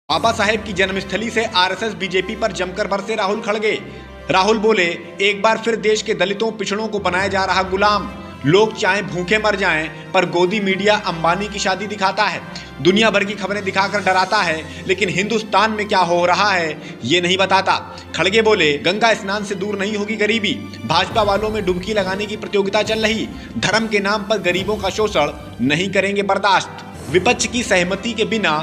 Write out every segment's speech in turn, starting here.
बाबा साहेब की जन्मस्थली से आरएसएस बीजेपी पर जमकर बरसे राहुल खड़गे। राहुल बोले, एक बार फिर देश के दलितों पिछड़ों को बनाया जा रहा गुलाम। लोग चाहे भूखे मर जाएं, पर गोदी मीडिया अंबानी की शादी दिखाता है, दुनिया भर की खबरें दिखाकर डराता है, लेकिन हिंदुस्तान में क्या हो रहा है ये नहीं बताता। खड़गे बोले, गंगा स्नान से दूर नहीं होगी गरीबी, भाजपा वालों में डुबकी लगाने की प्रतियोगिता चल रही, धर्म के नाम पर गरीबों का शोषण नहीं करेंगे बर्दाश्त। विपक्ष की सहमति के बिना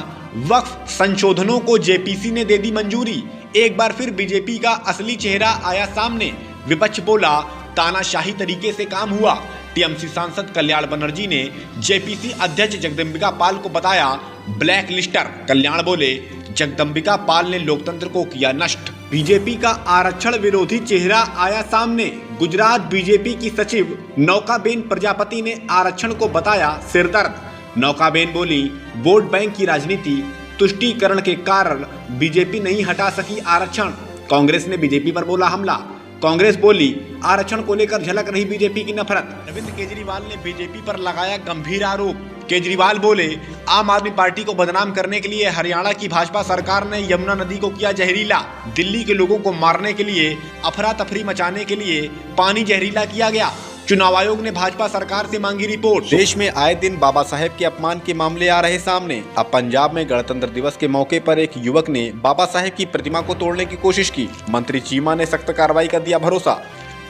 वक्फ संशोधनों को जेपीसी ने दे दी मंजूरी। एक बार फिर बीजेपी का असली चेहरा आया सामने। विपक्ष बोला, तानाशाही तरीके से काम हुआ। टीएमसी सांसद कल्याण बनर्जी ने जेपीसी अध्यक्ष जगदंबिका पाल को बताया ब्लैक लिस्टर। कल्याण बोले, जगदंबिका पाल ने लोकतंत्र को किया नष्ट। बीजेपी का आरक्षण विरोधी चेहरा आया सामने। गुजरात बीजेपी की सचिव नौकाबेन प्रजापति ने आरक्षण को बताया सिरदर्द। नौकाबेन बोली, वोट बैंक की राजनीति, तुष्टीकरण के कारण बीजेपी नहीं हटा सकी आरक्षण। कांग्रेस ने बीजेपी पर बोला हमला। कांग्रेस बोली, आरक्षण को लेकर झलक रही बीजेपी की नफरत। अरविंद केजरीवाल ने बीजेपी पर लगाया गंभीर आरोप। केजरीवाल बोले, आम आदमी पार्टी को बदनाम करने के लिए हरियाणा की भाजपा सरकार ने यमुना नदी को किया जहरीला। दिल्ली के लोगों को मारने के लिए, अफरा तफरी मचाने के लिए पानी जहरीला किया गया। चुनाव आयोग ने भाजपा सरकार से मांगी रिपोर्ट। देश में आए दिन बाबा साहेब के अपमान के मामले आ रहे सामने। अब पंजाब में गणतंत्र दिवस के मौके पर एक युवक ने बाबा साहेब की प्रतिमा को तोड़ने की कोशिश की। मंत्री चीमा ने सख्त कार्रवाई का दिया भरोसा।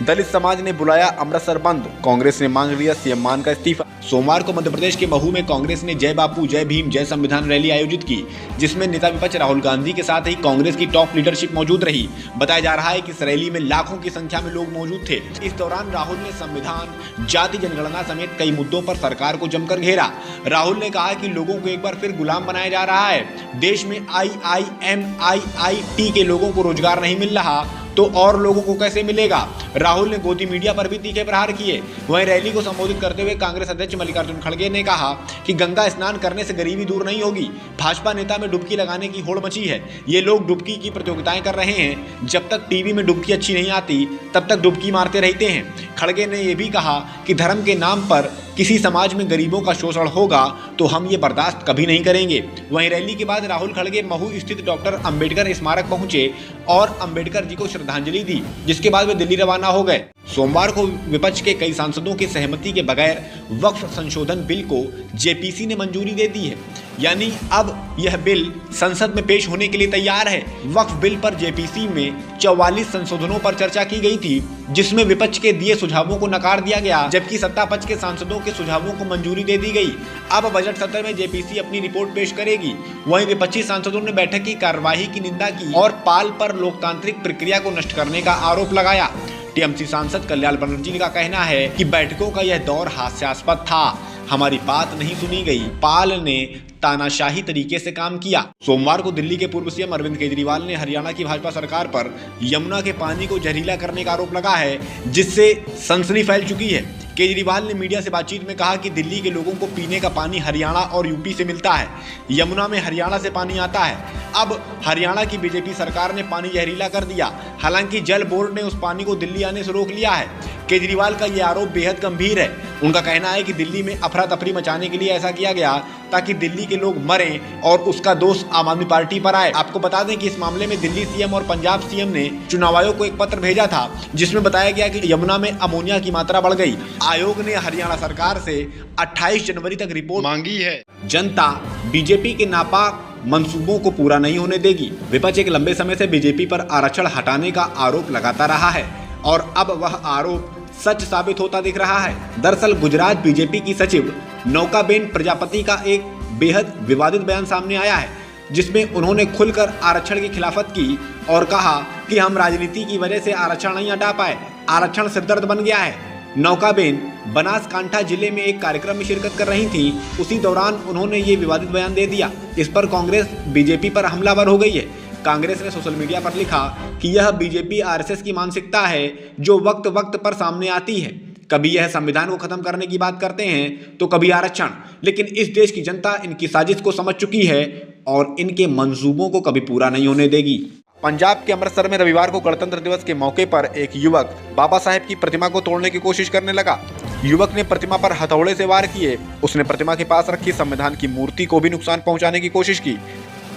दलित समाज ने बुलाया अमृतसर बंद। कांग्रेस ने मांग लिया सीएम मान का इस्तीफा। सोमवार को मध्य प्रदेश के महू में कांग्रेस ने जय बापू जय भीम जय संविधान रैली आयोजित की, जिसमें नेता विपक्ष राहुल गांधी के साथ ही कांग्रेस की टॉप लीडरशिप मौजूद रही। बताया जा रहा है कि इस रैली में लाखों की संख्या में लोग मौजूद थे। इस दौरान राहुल ने संविधान, जाति जनगणना समेत कई मुद्दों पर सरकार को जमकर घेरा। राहुल ने कहा कि लोगों को एक बार फिर गुलाम बनाया जा रहा है। देश में IIM, IIT के लोगों को रोजगार नहीं मिल रहा तो और लोगों को कैसे मिलेगा। राहुल ने गोदी मीडिया पर भी तीखे प्रहार किए। वहीं रैली को संबोधित करते हुए कांग्रेस अध्यक्ष मल्लिकार्जुन खड़गे ने कहा कि गंगा स्नान करने से गरीबी दूर नहीं होगी। भाजपा नेता में डुबकी लगाने की होड़ मची है। ये लोग डुबकी की प्रतियोगिताएं कर रहे हैं। जब तक टीवी में डुबकी अच्छी नहीं आती तब तक डुबकी मारते रहते हैं। खड़गे ने यह भी कहा कि धर्म के नाम पर किसी समाज में गरीबों का शोषण होगा तो हम ये बर्दाश्त कभी नहीं करेंगे। वहीं रैली के बाद राहुल खड़गे महू स्थित डॉक्टर अंबेडकर स्मारक पहुंचे और अंबेडकर जी को श्रद्धांजलि दी, जिसके बाद वे दिल्ली रवाना हो गए। सोमवार को विपक्ष के कई सांसदों की सहमति के बगैर वक्फ संशोधन बिल को जेपीसी ने मंजूरी दे दी है, यानी अब यह बिल संसद में पेश होने के लिए तैयार है। वक्फ बिल पर जेपीसी में 44 संशोधनों पर चर्चा की गई थी, जिसमें विपक्ष के दिए सुझावों को नकार दिया गया, जबकि सत्ता पक्ष के सांसदों के सुझावों को मंजूरी दे दी गई। अब बजट सत्र में जेपीसी अपनी रिपोर्ट पेश करेगी। वहीं विपक्षी सांसदों ने बैठक की कार्यवाही की निंदा की और पाल पर लोकतांत्रिक प्रक्रिया को नष्ट करने का आरोप लगाया। टीएमसी सांसद कल्याण बनर्जी का कहना है कि बैठकों का यह दौर हास्यास्पद था, हमारी बात नहीं सुनी गई। पाल ने तानाशाही तरीके से काम किया। सोमवार को दिल्ली के पूर्व सीएम अरविंद केजरीवाल ने हरियाणा की भाजपा सरकार पर यमुना के पानी को जहरीला करने का आरोप लगा है, जिससे सनसनी फैल चुकी है। केजरीवाल ने मीडिया से बातचीत में कहा कि दिल्ली के लोगों को पीने का पानी हरियाणा और यूपी से मिलता है, यमुना में हरियाणा से पानी आता है। अब हरियाणा की बीजेपी सरकार ने पानी जहरीला कर दिया। हालांकि जल बोर्ड ने उस पानी को दिल्ली आने से रोक लिया है। केजरीवाल का यह आरोप बेहद गंभीर है। उनका कहना है कि दिल्ली में अफरा तफरी मचाने के लिए ऐसा किया गया ताकि दिल्ली के लोग मरें और उसका दोष आम आदमी पार्टी पर आए। आपको बता दें कि इस मामले में दिल्ली सीएम और पंजाब सीएम ने चुनाव आयोग को एक पत्र भेजा था, जिसमें बताया गया कि यमुना में अमोनिया की मात्रा बढ़ गई। आयोग ने हरियाणा सरकार से 28 जनवरी तक रिपोर्ट मांगी है। जनता बीजेपी के नापाक मंसूबों को पूरा नहीं होने देगी। विपक्ष एक लंबे समय से बीजेपी पर आरक्षण हटाने का आरोप लगाता रहा है और अब वह आरोप सच साबित होता दिख रहा है। दरअसल गुजरात बीजेपी की सचिव नौकाबेन प्रजापति का एक बेहद विवादित बयान सामने आया है, जिसमें उन्होंने खुलकर आरक्षण की खिलाफत की और कहा कि हम राजनीति की वजह से आरक्षण नहीं हटा पाए, आरक्षण सिरदर्द बन गया है। नौकाबेन बनासकांठा जिले में एक कार्यक्रम में शिरकत कर रही थी। उसी दौरान उन्होंने ये विवादित बयान दे दिया। इस पर कांग्रेस बीजेपी पर हमलावर हो गई है। कांग्रेस ने सोशल मीडिया पर लिखा कि यह बीजेपी आरएसएस की मानसिकता है जो वक्त वक्त पर सामने आती है। कभी यह संविधान को खत्म करने की बात करते हैं तो कभी आरक्षण, लेकिन इस देश की जनता इनकी साजिश को समझ चुकी है और इनके मंसूबों को कभी पूरा नहीं होने देगी। पंजाब के अमृतसर में रविवार को गणतंत्र दिवस के मौके पर एक युवक बाबा साहेब की प्रतिमा को तोड़ने की कोशिश करने लगा। युवक ने प्रतिमा पर हथौड़े से वार किए। उसने प्रतिमा के पास रखी संविधान की मूर्ति को भी नुकसान पहुंचाने की कोशिश की।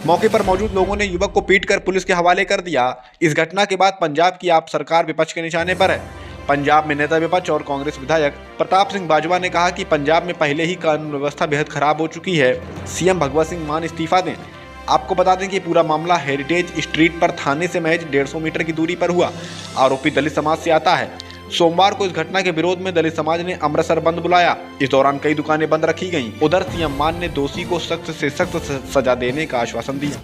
मौके पर मौजूद लोगों ने युवक को पीटकर पुलिस के हवाले कर दिया। इस घटना के बाद पंजाब की आप सरकार विपक्ष के निशाने पर है। पंजाब में नेता विपक्ष और कांग्रेस विधायक प्रताप सिंह बाजवा ने कहा कि पंजाब में पहले ही कानून व्यवस्था बेहद खराब हो चुकी है, सीएम भगवत सिंह मान इस्तीफा दें। आपको बता दें कि पूरा मामला हेरिटेज स्ट्रीट पर थाने से महज 150 मीटर की दूरी पर हुआ। आरोपी दलित समाज से आता है। सोमवार को इस घटना के विरोध में दलित समाज ने अमृतसर बंद बुलाया। इस दौरान कई दुकानें बंद रखी गईं। उधर सीएम मान ने दोषी को सख्त से सख्त सजा देने का आश्वासन दिया।